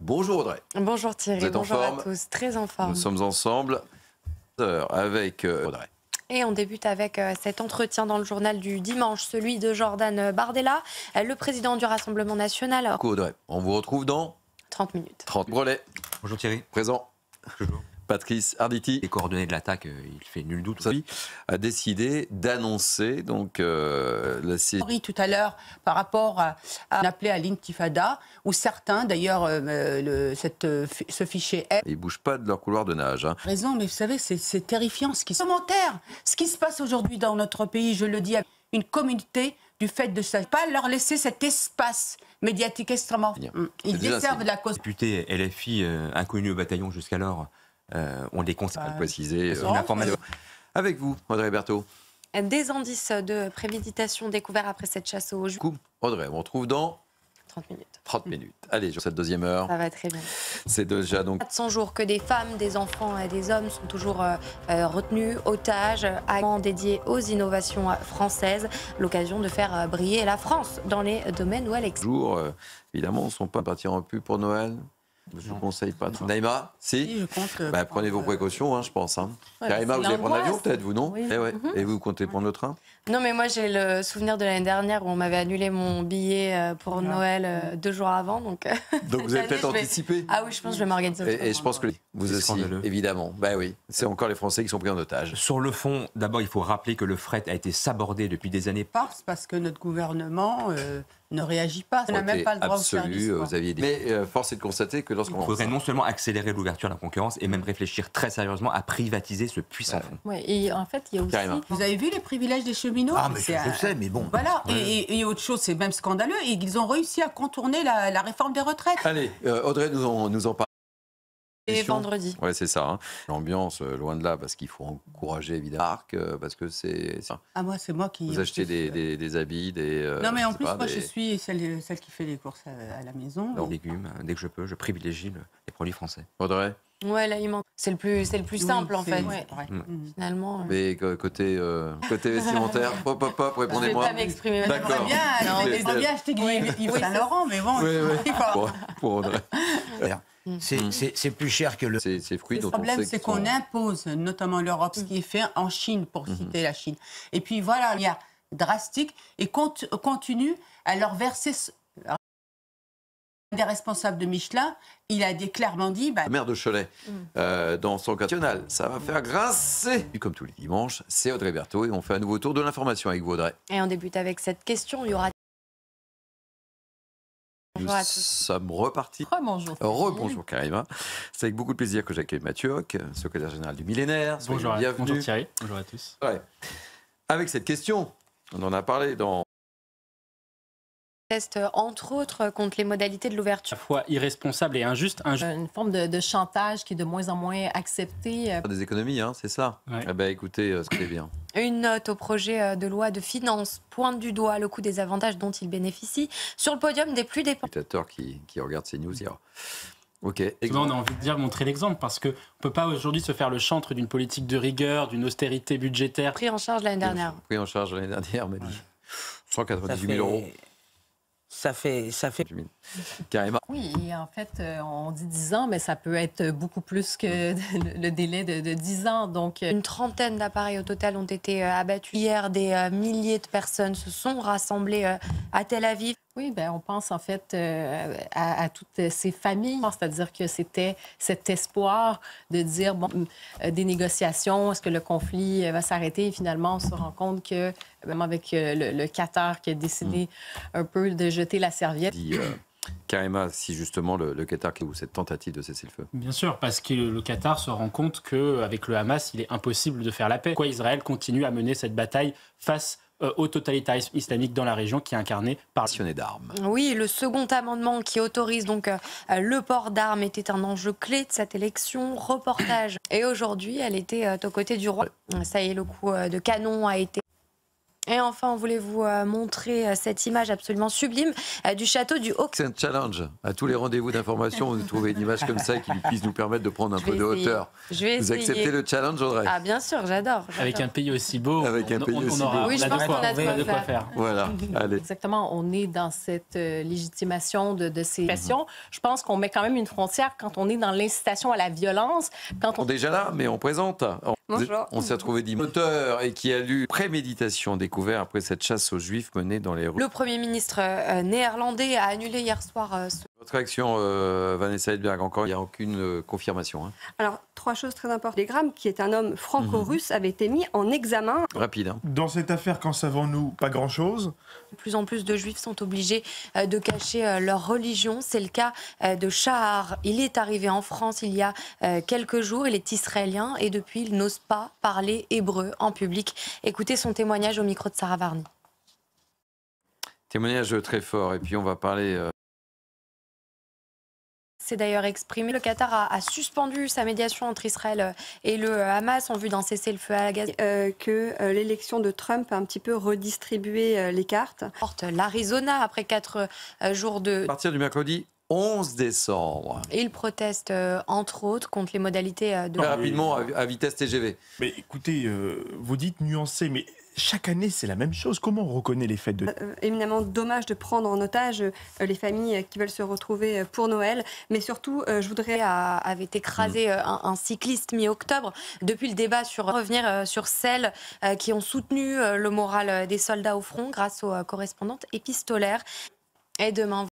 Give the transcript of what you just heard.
Bonjour Audrey. Bonjour Thierry, Vous êtes bonjour en à forme? tous, très en forme. Nous sommes ensemble avec Audrey. Et on débute avec cet entretien dans le journal du dimanche, celui de Jordan Bardella, le président du Rassemblement national. Coucou Audrey, on vous retrouve dans 30 minutes. 30 Brelet. Bonjour Thierry. Présent. Bonjour. Patrice Arditi. Les coordonnées de l'attaque, il fait nul doute. Oui, a décidé d'annoncer donc Tout à l'heure, par rapport à l'appeler à l'intifada, où certains, d'ailleurs, ce fichier est. Ils bougent pas de leur couloir de nage. Hein. Raison, mais vous savez, c'est terrifiant ce qui se commentaire. Ce qui se passe aujourd'hui dans notre pays, je le dis, avec une communauté du fait de ça. Pas leur laisser cet espace médiatique extrêmement. Ils desservent de la cause. Députés LFI inconnus au bataillon jusqu'alors ont des conseils. À préciser. Information. Avec vous, Audrey Berthaud. Des indices de préméditation découverts après cette chasse aux juifs. Coucou Audrey, on retrouve dans 30 minutes. 30 minutes. Allez, sur cette deuxième heure. Ça va très bien. C'est déjà donc 400 jours que des femmes, des enfants et des hommes sont toujours retenus, otages, dédiés aux innovations françaises. L'occasion de faire briller la France dans les domaines où elle excelle. évidemment, on ne sont pas partis en pu pour Noël. Je ne vous conseille pas. Naïma, si Je compte. prenez vos précautions, je pense. Ouais, Karima, c'est vous allez prendre l'avion l'angoisse. peut-être, vous, non? Oui. Eh ouais. Et vous comptez prendre le train? Non, mais moi, j'ai le souvenir de l'année dernière où on m'avait annulé mon billet pour Noël 2 jours avant. Donc vous avez peut-être anticipé. Ah oui, je pense que je vais m'organiser. Et je pense que vous C'est aussi, scandaleux. évidemment. Ben oui, c'est encore les Français qui sont pris en otage. Sur le fond, d'abord, il faut rappeler que le fret a été sabordé depuis des années. Parce que notre gouvernement ne réagit pas. On n'a même pas le droit au absolu, service. vous aviez dit. Mais force est de constater que Il lorsqu'on faudrait non seulement accélérer l'ouverture à la concurrence et même réfléchir très sérieusement à privatiser ce puissant fonds. Ouais, et en fait, il y a aussi... Karima. Vous avez vu les privilèges des cheminots? Ah, mais je sais, mais bon. Voilà, et autre chose, c'est même scandaleux, et ils ont réussi à contourner la réforme des retraites. Allez, Audrey nous en parle. Et vendredi. Ouais, c'est ça. L'ambiance, loin de là, parce qu'il faut encourager évidemment Marc, parce que c'est ça. Ah, moi, c'est moi qui... Vous achetez des habits, des. Non, mais en je sais plus, pas, moi, des- je suis celle qui fait les courses à la maison. Les légumes, dès que je peux, je privilégie les produits français. Audrey, Ouais, l'aliment. C'est le plus simple, en fait. Ouais. Finalement. mais côté vestimentaire, hop, Je vais répondez-moi. pas m'exprimer. D'accord. J'aimerais bien acheter Yves Saint-Laurent, mais bon, Pour Audrey. C'est plus cher que le... Ces fruits le dont on problème, sait c'est qu'ils qu'on sont- impose, notamment l'Europe, ce qui est fait en Chine, pour citer la Chine. Et puis voilà, il y a drastique, et continue à leur verser... Des responsables de Michelin, il a clairement dit... La maire de Cholet, dans son cadre national, ça va faire grincer. Et comme tous les dimanches, c'est Audrey Berthaud et on fait un nouveau tour de l'information avec vous, Audrey. Et on débute avec cette question. Il y aura. Bonjour à Nous tous. sommes repartis. Bonjour. Rebonjour Karima. C'est avec beaucoup de plaisir que j'accueille Mathieu Hoc, secrétaire général du Millénaire. Soyez Bonjour, bienvenue. bonjour Thierry, bonjour à tous. Ouais. Avec cette question, on en a parlé dans Test, entre autres, contre les modalités de À l'ouverture. la fois irresponsable et injuste. Une forme de chantage qui est de moins en moins acceptée. des économies, c'est ça. Ouais. Eh ben, écoutez, c'est bien. Une note au projet de loi de finances pointe du doigt le coût des avantages dont il bénéficie sur le podium des plus dépendants. Spectateurs qui regardent ces news hier. Ok. Souvent, on a envie de dire montrer l'exemple parce qu'on ne peut pas aujourd'hui se faire le chantre d'une politique de rigueur, d'une austérité budgétaire. Pris en charge l'année dernière. Pris en charge l'année dernière, m'a dit. 198 000 euros. Ça fait... Carrément. Oui, et en fait, on dit 10 ans, mais ça peut être beaucoup plus que le délai de 10 ans. Donc, Une trentaine d'appareils au total ont été abattus. Hier, des milliers de personnes se sont rassemblées à Tel Aviv. oui, ben, on pense en fait à toutes ces familles. C'est-à-dire que c'était cet espoir de dire, bon, des négociations, est-ce que le conflit va s'arrêter? Et finalement, on se rend compte que, même avec le Qatar qui a décidé un peu de jeter la serviette. Dit Karima, si justement le Qatar ou cette tentative de cesser le feu. Bien sûr, parce que le Qatar se rend compte qu'avec le Hamas, il est impossible de faire la paix. Pourquoi Israël continue à mener cette bataille face au totalitarisme islamique dans la région qui est incarné par... Passionné d'armes. Oui, le second amendement qui autorise donc le port d'armes était un enjeu clé de cette élection. Reportage. Et aujourd'hui, elle était aux côtés du roi. Ça y est, le coup de canon a été Et enfin, on voulait vous montrer cette image absolument sublime du château du Haut. C'est un challenge. À tous les rendez-vous d'information, vous trouvez une image comme ça qui puisse nous permettre de prendre un peu de hauteur. Je vais Vous acceptez le challenge, Audrey? Ah, bien sûr, j'adore. Avec un pays aussi beau, Avec un pays aussi beau. Oui, je pense qu'on a de quoi faire. Voilà, allez. Exactement, on est dans cette légitimation de ces questions. Je pense qu'on met quand même une frontière quand on est dans l'incitation à la violence. Quand On est déjà là, mais on présente. Bonjour. On s'est retrouvé moteur et qui a lu préméditation découvert après cette chasse aux Juifs menée dans les rues. Le Premier ministre néerlandais a annulé hier soir Votre réaction, Vanessa Hedberg, encore, il n'y a aucune confirmation. Hein. Alors, 3 choses très importantes. Telegram, qui est un homme franco-russe, avait été mis en examen. Rapide. Hein. Dans cette affaire, qu'en savons-nous? Pas grand-chose. De plus en plus de Juifs sont obligés de cacher leur religion. C'est le cas de Shahar. Il est arrivé en France il y a quelques jours. Il est israélien et depuis, il n'ose pas parler hébreu en public. Écoutez son témoignage au micro de Sarah Varny. Témoignage très fort. Et puis, on va parler... C'est d'ailleurs exprimé. Le Qatar a suspendu sa médiation entre Israël et le Hamas en vue d'un cessez-le-feu à Gaza. Que l'élection de Trump a un petit peu redistribué les cartes. Porte l'Arizona après 4 jours de... À partir du mercredi 11 décembre. Et il proteste entre autres contre les modalités de... Très rapidement, à vitesse TGV. Mais écoutez, vous dites nuancé, mais chaque année, c'est la même chose. Comment on reconnaît les fêtes de... Éminemment dommage de prendre en otage les familles qui veulent se retrouver pour Noël. Mais surtout, je voudrais... avait écrasé un cycliste mi-octobre. Depuis le débat sur revenir sur celles qui ont soutenu le moral des soldats au front grâce aux correspondantes épistolaires. Et demain...